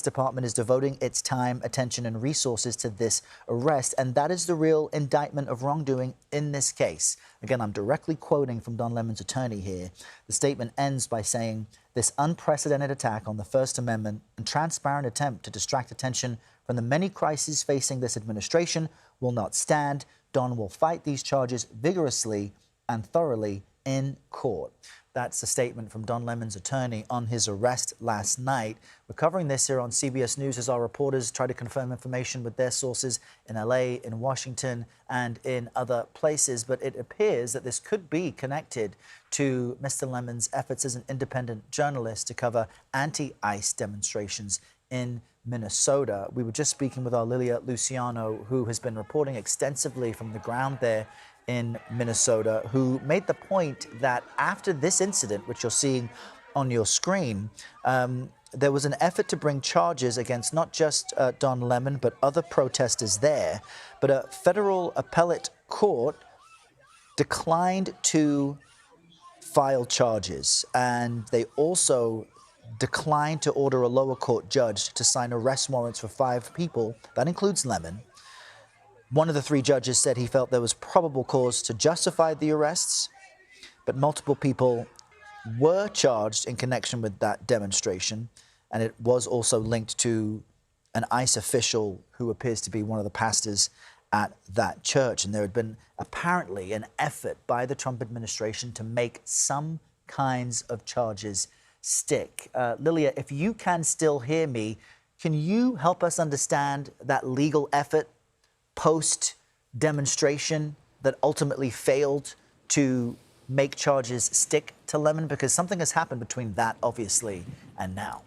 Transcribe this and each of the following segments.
Department is devoting its time, attention and resources to this arrest, and that is the real indictment of wrongdoing in this case. Again, I'm directly quoting from Don Lemon's attorney here. The statement ends by saying, "This unprecedented attack on the First Amendment and transparent attempt to distract attention from the many crises facing this administration will not stand. Don will fight these charges vigorously and thoroughly in court." That's a statement from Don Lemon's attorney on his arrest last night. We're covering this here on CBS News as our reporters try to confirm information with their sources in LA, in Washington, and in other places. But it appears that this could be connected to Mr. Lemon's efforts as an independent journalist to cover anti-ICE demonstrations in Minnesota. We were just speaking with our Lilia Luciano, who has been reporting extensively from the ground there in Minnesota, who made the point that after this incident, which you're seeing on your screen, there was an effort to bring charges against not just Don Lemon, but other protesters there. But a federal appellate court declined to file charges, and they also declined to order a lower court judge to sign arrest warrants for 5 people. That includes Lemon. One of the 3 judges said he felt there was probable cause to justify the arrests, but multiple people were charged in connection with that demonstration, and it was also linked to an ICE official who appears to be one of the pastors at that church. And there had been apparently an effort by the Trump administration to make some kinds of charges stick. Lilia, if you can still hear me, can you help us understand that legal effort post-demonstration that ultimately failed to make charges stick to Lemon? Because something has happened between that, obviously, and now.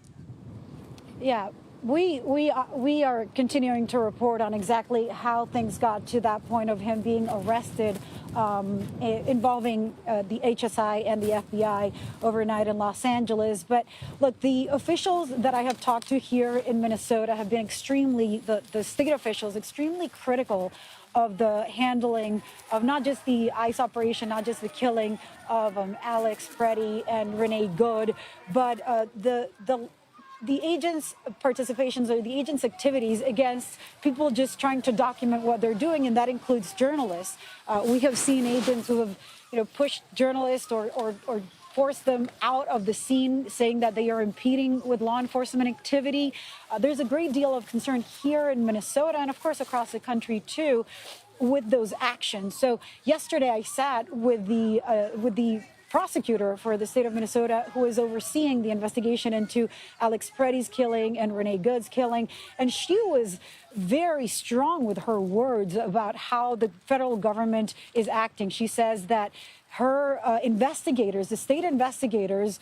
Yeah, we are continuing to report on exactly how things got to that point of him being arrested involving the HSI and the FBI overnight in Los Angeles. But look, the officials that I have talked to here in Minnesota have been the state officials, extremely critical of the handling of not just the ICE operation, not just the killing of Alex, Freddie, and Renee Good, but the agents' participations or the agents' activities against people just trying to document what they're doing, and that includes journalists. We have seen agents who have, pushed journalists or forced them out of the scene, saying that they are impeding with law enforcement activity. There's a great deal of concern here in Minnesota and, of course, across the country, too, with those actions. So yesterday I sat with the prosecutor for the state of Minnesota who is overseeing the investigation into Alex Preddy's killing and Renee Good's killing. And she was very strong with her words about how the federal government is acting. She says that her investigators, the state investigators,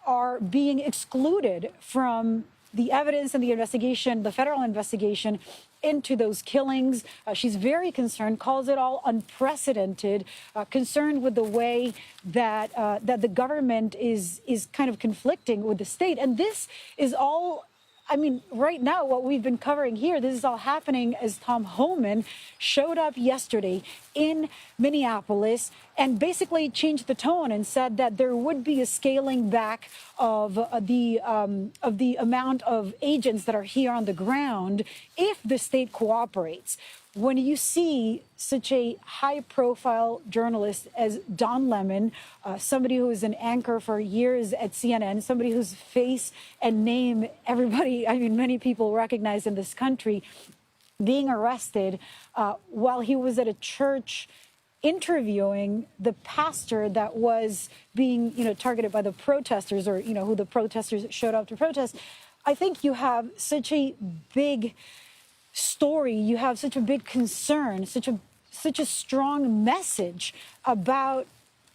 are being excluded from the evidence and the investigation, the federal investigation into those killings. She's very concerned, calls it all unprecedented, concerned with the way that that the government is kind of conflicting with the state. And this is all, I mean, right now, what we've been covering here, this is all happening as Tom Homan showed up yesterday in Minneapolis and basically changed the tone and said that there would be a scaling back of the amount of agents that are here on the ground if the state cooperates. When you see such a high-profile journalist as Don Lemon, somebody who was an anchor for years at CNN, somebody whose face and name many people recognize in this country, being arrested while he was at a church interviewing the pastor that was being, targeted by the protesters, or, who the protesters showed up to protest. I think you have such a big story, you have such a big concern, such a strong message about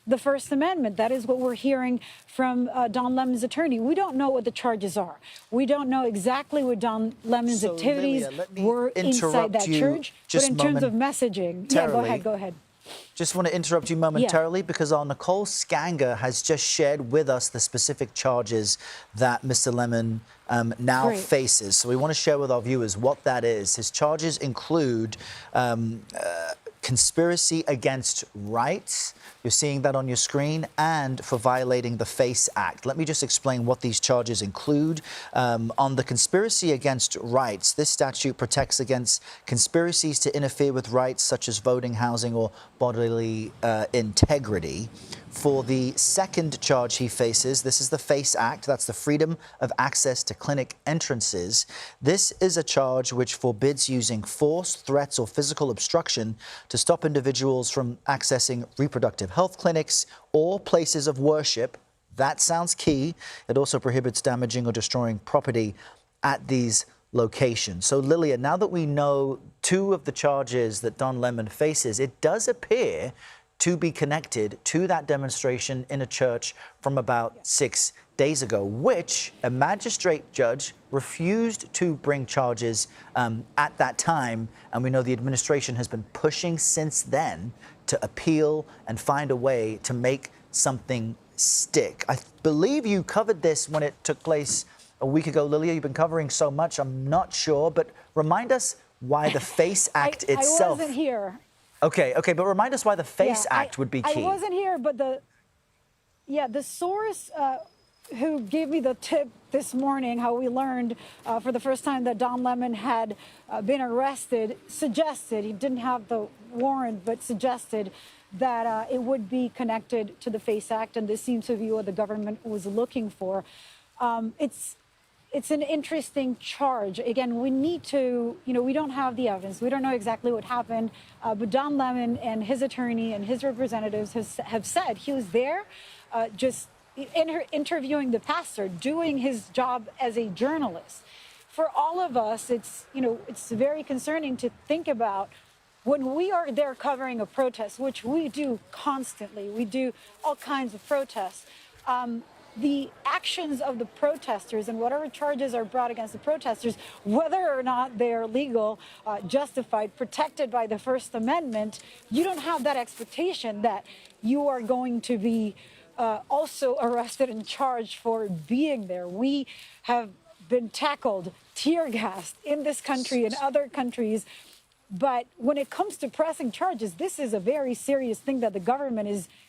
the First Amendment. That is what we're hearing from Don Lemon's attorney. We don't know what the charges are. We don't know exactly what Don Lemon's activities were inside that church. But in terms of messaging, go ahead. Just want to interrupt you momentarily because our Nicole Skanger has just shared with us the specific charges that Mr. Lemon now faces. So we want to share with our viewers what that is. His charges include conspiracy against rights. You're seeing that on your screen, and for violating the FACE Act. Let me just explain what these charges include. On the conspiracy against rights, this statute protects against conspiracies to interfere with rights such as voting, housing, or bodily integrity. For the second charge he faces, this is the FACE Act. That's the Freedom of Access to Clinic Entrances. This is a charge which forbids using force, threats, or physical obstruction to stop individuals from accessing reproductive health clinics or places of worship. That sounds key. It also prohibits damaging or destroying property at these locations. So, Lilia, now that we know two of the charges that Don Lemon faces, it does appear to be connected to that demonstration in a church from about 6 days ago, which a magistrate judge refused to bring charges at that time. And we know the administration has been pushing since then to appeal and find a way to make something stick. I believe you covered this when it took place a week ago. Lilia, you've been covering so much, I'm not sure, but remind us why the FACE Act itself... I wasn't here. Okay, but remind us why the FACE Act would be key. I wasn't here, but the source who gave me the tip this morning, how we learned for the first time that Don Lemon had been arrested, suggested, he didn't have the warrant, but suggested that it would be connected to the FACE Act, and this seems to be what the government was looking for. It's an interesting charge. Again, we need to, we don't have the evidence. We don't know exactly what happened. But Don Lemon and his attorney and his representatives have said he was there just interviewing the pastor, doing his job as a journalist. For all of us, it's very concerning to think about when we are there covering a protest, which we do constantly. We do all kinds of protests. The actions of the protesters and whatever charges are brought against the protesters, whether or not they are legal, justified, protected by the First Amendment, you don't have that expectation that you are going to be also arrested and charged for being there. We have been tackled, tear gassed in this country and other countries. But when it comes to pressing charges, this is a very serious thing that the government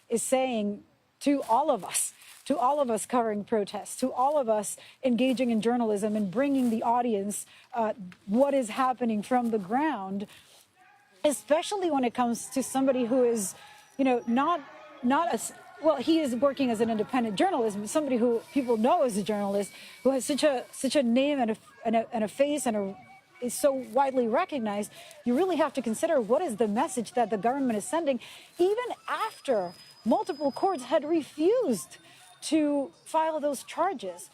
is saying to all of us. To all of us covering protests, to all of us engaging in journalism and bringing the audience what is happening from the ground, especially when it comes to somebody who is, not as well. He is working as an independent journalist, but somebody who people know as a journalist, who has such a name and a face and is so widely recognized. You really have to consider what is the message that the government is sending, even after multiple courts had refused to file those charges.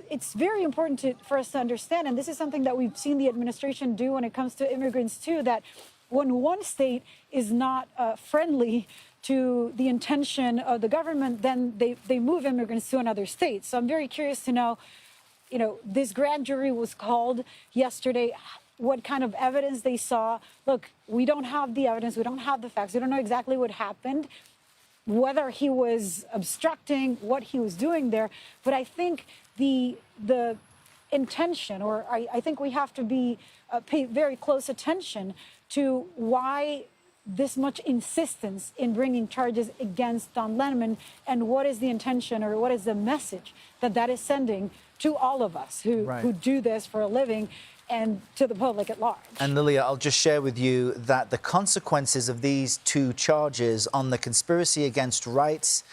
It's very important for us to understand, and this is something that we've seen the administration do when it comes to immigrants too, that when one state is not friendly to the intention of the government, then they move immigrants to another state. So I'm very curious to know, this grand jury was called yesterday, what kind of evidence they saw. Look, we don't have the evidence, we don't have the facts, we don't know exactly what happened, whether he was obstructing, what he was doing there. But I think the intention, or I think we have to pay very close attention to why this much insistence in bringing charges against Don Lemon, and what is the intention or what is the message that is sending to all of us who do this for a living, and to the public at large. And Lilia, I'll just share with you that the consequences of these two charges on the conspiracy against rights,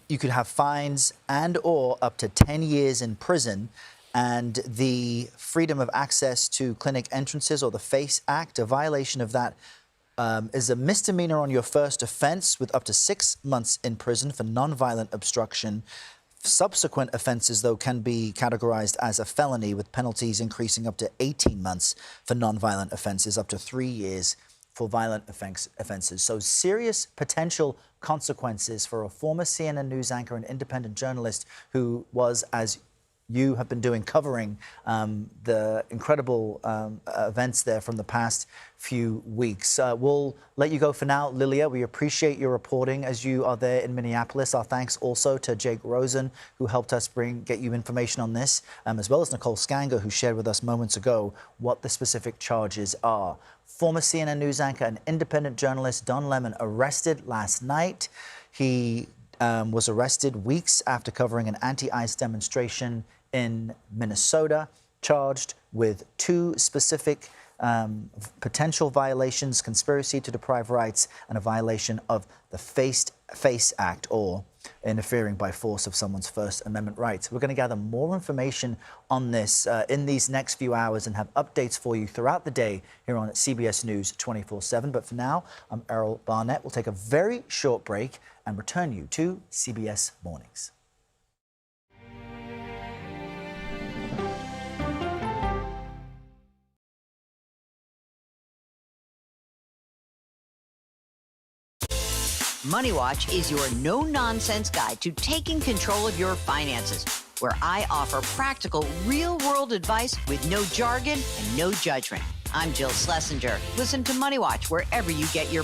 you could have fines and or up to 10 years in prison. And the freedom of access to clinic entrances, or the FACE Act, a violation of that is a misdemeanor on your first offense with up to 6 months in prison for nonviolent obstruction. Subsequent offences, though, can be categorized as a felony, with penalties increasing up to 18 months for non-violent offences, up to 3 years for violent offences. So serious potential consequences for a former CNN News anchor and independent journalist who was, as you have been doing covering the incredible events there from the past few weeks. We'll let you go for now, Lilia. We appreciate your reporting as you are there in Minneapolis. Our thanks also to Jake Rosen, who helped us get you information on this, as well as Nicole Skanger, who shared with us moments ago what the specific charges are. Former CNN news anchor and independent journalist Don Lemon arrested last night. He was arrested weeks after covering an anti-ICE demonstration in Minnesota, charged with 2 specific potential violations: conspiracy to deprive rights and a violation of the FACE Act, or interfering by force of someone's First Amendment rights. We're going to gather more information on this in these next few hours and have updates for you throughout the day here on CBS News 24/7. But for now, I'm Errol Barnett. We'll take a very short break and return you to CBS Mornings. Money Watch is your no-nonsense guide to taking control of your finances, where I offer practical, real-world advice with no jargon and no judgment. I'm Jill Schlesinger. Listen to Money Watch wherever you get your